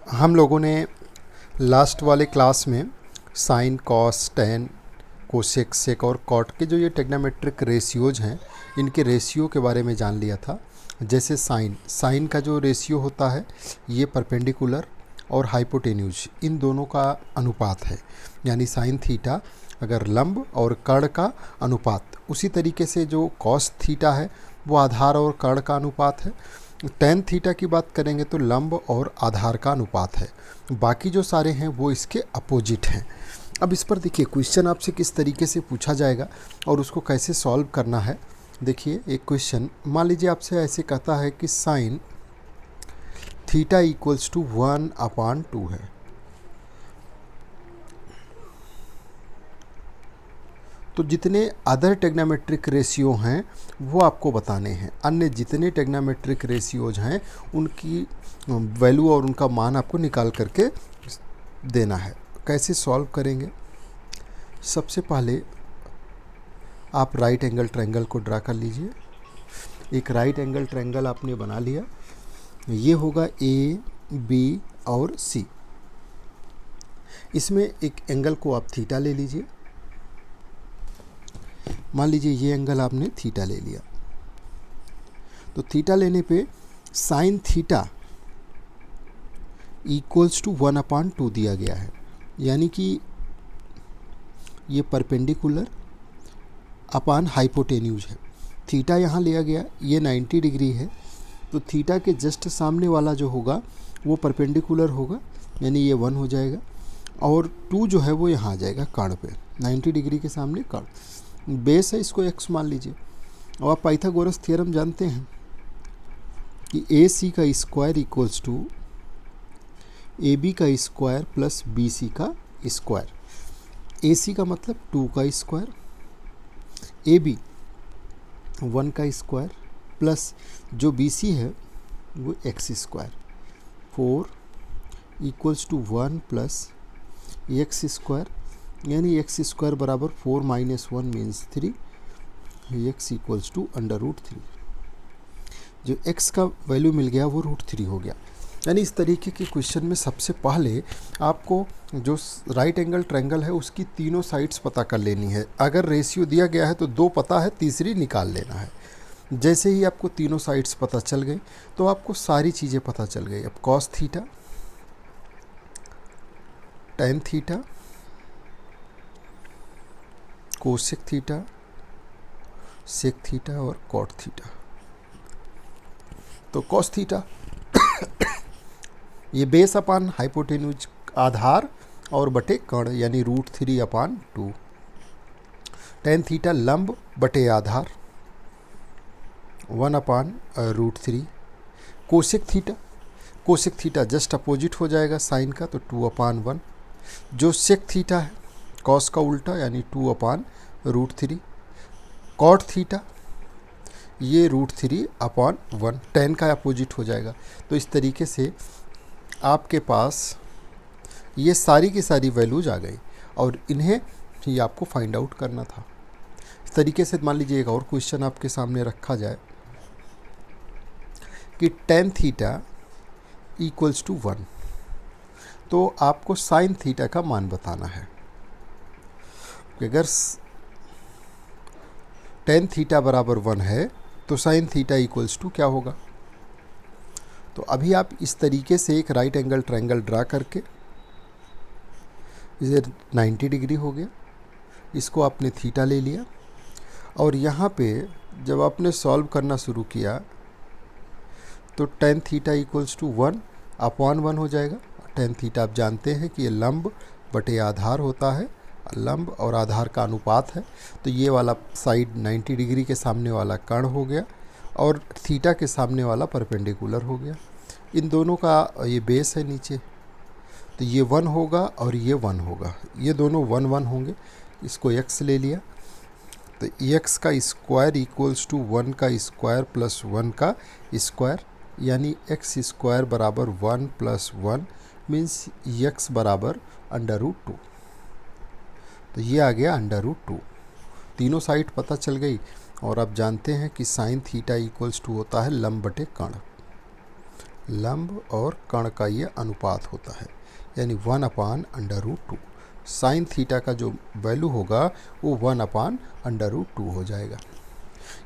हम लोगों ने लास्ट वाले क्लास में साइन, कॉस, टेन, कोसेक, सेक और कॉट के जो ये टेग्नोमेट्रिक रेशियोज हैं, इनके रेशियो के बारे में जान लिया था। जैसे साइन का जो रेशियो होता है ये परपेंडिकुलर और हाइपोटेन्यूज इन दोनों का अनुपात है, यानी साइन थीटा अगर लंब और कर्ण का अनुपात। उसी तरीके से जो कॉस थीटा है वो आधार और कर्ण का अनुपात है। टेन थीटा की बात करेंगे तो लंब और आधार का अनुपात है। बाकी जो सारे हैं वो इसके अपोजिट हैं। अब इस पर देखिए क्वेश्चन आपसे किस तरीके से पूछा जाएगा और उसको कैसे सॉल्व करना है। देखिए एक क्वेश्चन मान लीजिए आपसे ऐसे कहता है कि साइन थीटा इक्वल्स टू 1/2 है। तो जितने अदर टेग्नोमेट्रिक रेशियो हैं वो आपको बताने हैं। अन्य जितने टेग्नोमेट्रिक रेशियोज हैं उनकी वैल्यू और उनका मान आपको निकाल करके देना है। कैसे सॉल्व करेंगे? सबसे पहले आप राइट एंगल ट्रायंगल को ड्रा कर लीजिए। एक राइट एंगल ट्रायंगल आपने बना लिया। ये होगा ए, बी और सी। इसमें एक एंगल को आप थीटा ले लीजिए। मान लीजिए ये एंगल आपने थीटा ले लिया, तो थीटा लेने पे साइन थीटा इक्वल्स टू 1/2 दिया गया है, यानी कि ये परपेंडिकुलर अपान हाइपोटेन्यूज है। थीटा यहाँ लिया गया, ये 90 डिग्री है, तो थीटा के जस्ट सामने वाला जो होगा वो परपेंडिकुलर होगा, यानी ये 1 हो जाएगा, और 2 जो है वो यहाँ आ जाएगा कर्ण पे। 90 डिग्री के सामने कर्ण बेस है, इसको x मान लीजिए। और आप पाइथागोरस थ्योरम जानते हैं कि ए सी का square equals to A B का स्क्वायर प्लस बी सी का स्क्वायर। ए सी का मतलब 2 का स्क्वायर, ए बी 1 का स्क्वायर प्लस जो बी सी है वो x square. 4 equals to 1 plus x square, यानी एक्स स्क्वायर बराबर 4 - 1 मीन्स 3, एक्स इक्वल्स टू √3। जो एक्स का वैल्यू मिल गया वो √3 हो गया। यानी इस तरीके के क्वेश्चन में सबसे पहले आपको जो राइट एंगल ट्रायंगल है उसकी तीनों साइड्स पता कर लेनी है। अगर रेशियो दिया गया है तो 2 पता है, तीसरी निकाल लेना है। जैसे ही आपको तीनों साइड्स पता चल गई तो आपको सारी चीज़ें पता चल गई। अब cos theta, tan theta, cosec theta, sec theta और कॉट थीटा। तो कॉस थीटा ये बेस अपान हाइपोटेन्यूज आधार और बटे कर्ण, यानी √3/2। टेन थीटा लंब बटे आधार 1/√3। कोसेक थीटा जस्ट अपोजिट हो जाएगा साइन का, तो 2/1। जो सेक थीटा है कॉस का उल्टा, यानी 2/√3। कॉट थीटा ये √3/1, टेन का अपोजिट हो जाएगा। तो इस तरीके से आपके पास ये सारी की सारी वैल्यूज आ गई और इन्हें ही आपको फाइंड आउट करना था। इस तरीके से मान लीजिए एक और क्वेश्चन आपके सामने रखा जाए कि टेन थीटा इक्वल्स टू 1, तो आपको साइन थीटा का मान बताना है। अगर टेन थीटा बराबर 1 है तो साइन थीटा इक्वल्स टू क्या होगा? तो अभी आप इस तरीके से एक राइट एंगल ट्रायंगल ड्रा करके, इसे 90 डिग्री हो गया, इसको आपने थीटा ले लिया, और यहाँ पे जब आपने सॉल्व करना शुरू किया तो टेन थीटा इक्वल्स टू 1/1 हो जाएगा। टेन थीटा आप जानते हैं कि ये लंब बटे आधार होता है, लंब और आधार का अनुपात है। तो ये वाला साइड 90 डिग्री के सामने वाला कर्ण हो गया और थीटा के सामने वाला परपेंडिकुलर हो गया। इन दोनों का ये बेस है नीचे, तो ये 1 होगा और ये 1 होगा, ये दोनों 1 1 होंगे। इसको x ले लिया, तो x का स्क्वायर इक्वल्स टू 1 का स्क्वायर प्लस 1 का स्क्वायर, यानी x स्क्वायर बराबर 1 + 1 मीन्स x बराबर √2। तो ये आ गया √2। तीनों साइड पता चल गई और आप जानते हैं कि साइन थीटा इक्वल्स टू होता है लंब बटे कर्ण। लंब और कर्ण का ये अनुपात होता है, यानी 1/√2। साइन थीटा का जो वैल्यू होगा वो 1/√2 हो जाएगा।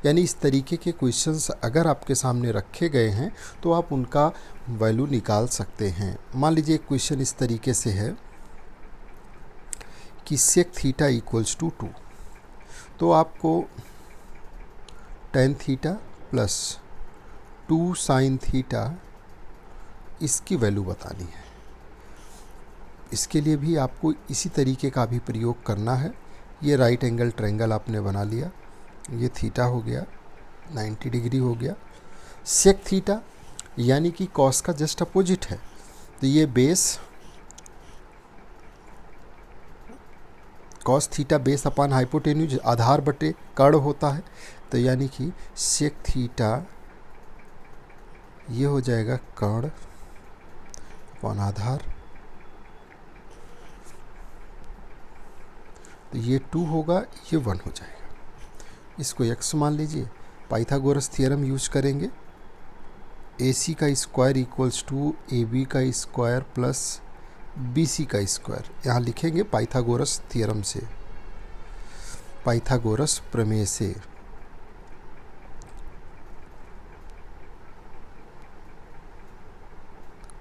यानी इस तरीके के क्वेश्चंस अगर आपके सामने रखे गए हैं तो आप उनका वैल्यू निकाल सकते हैं। मान लीजिए एक क्वेश्चन इस तरीके से है कि सेक थीटा इक्वल्स टू 2, तो आपको ten theta plus 2 sine theta इसकी वैल्यू बतानी है। इसके लिए भी आपको इसी तरीके का भी प्रयोग करना है। ये राइट एंगल ट्रायंगल आपने बना लिया, ये थीटा हो गया, 90 डिग्री हो गया। सेक थीटा यानी कि कॉस का जस्ट अपोजिट है, तो ये base cos theta base upon hypotenuse आधार बटे कर्ण होता है, तो यानी कि सेक थीटा ये हो जाएगा कर्ण अपान आधार, तो ये 2 होगा, ये 1 हो जाएगा। इसको x मान लीजिए। पाइथागोरस थ्योरम यूज करेंगे। AC का स्क्वायर इक्वल्स टू AB का स्क्वायर प्लस BC का स्क्वायर, यहाँ लिखेंगे पाइथागोरस थ्योरम से, पाइथागोरस प्रमेय से।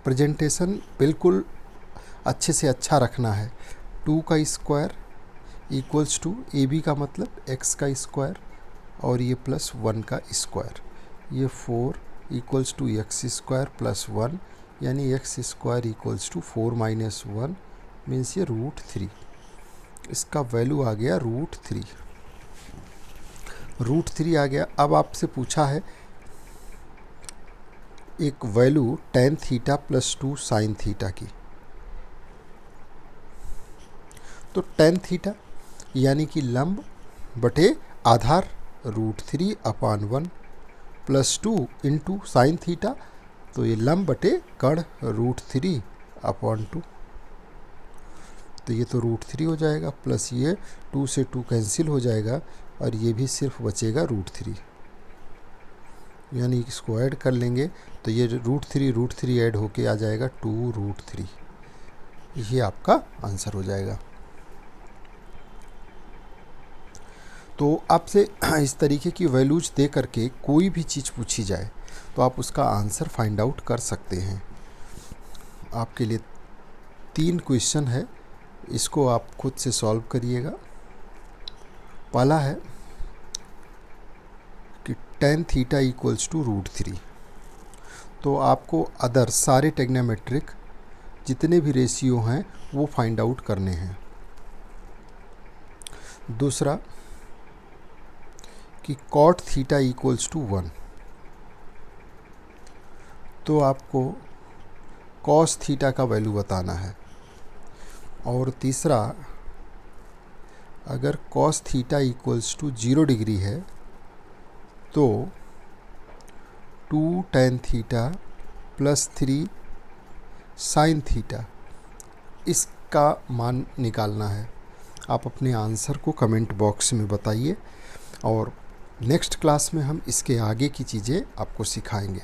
प्रेजेंटेशन बिल्कुल अच्छे से अच्छा रखना है। 2 का स्क्वायर इक्वल्स टू AB का मतलब x का स्क्वायर और ये प्लस 1 का स्क्वायर, ये 4 equals to x square plus 1, यानी x square equals to 4 minus 1 means ये √3। इसका वैल्यू आ गया √3, √3 आ गया। अब आपसे पूछा है एक value ten theta plus 2 sine theta की, तो टेन थीटा यानी कि लंब बटे आधार √3/1 प्लस 2 इंटू साइन थीटा, तो ये लंब बटे कर्ण √3/2, तो ये तो √3 हो जाएगा, प्लस ये 2 से 2 कैंसिल हो जाएगा और ये भी सिर्फ बचेगा √3, यानी इसको ऐड कर लेंगे तो ये √3 ऐड होके आ जाएगा 2√3। ये आपका आंसर हो जाएगा। तो आपसे इस तरीके की वैल्यूज दे करके कोई भी चीज़ पूछी जाए तो आप उसका आंसर फाइंड आउट कर सकते हैं। आपके लिए 3 क्वेश्चन है, इसको आप खुद से सॉल्व करिएगा। पहला है कि टेन थीटा इक्वल्स टू √3, तो आपको अदर सारे टेग्नोमेट्रिक जितने भी रेशियो हैं वो फाइंड आउट करने हैं। दूसरा कि कॉट थीटा इक्वल्स टू 1, तो आपको कॉस थीटा का वैल्यू बताना है। और तीसरा, अगर cos theta equals to 0 degree है तो 2 tan theta plus 3 sine theta, इसका मान निकालना है। आप अपने आंसर को कमेंट बॉक्स में बताइए और नेक्स्ट क्लास में हम इसके आगे की चीज़ें आपको सिखाएंगे।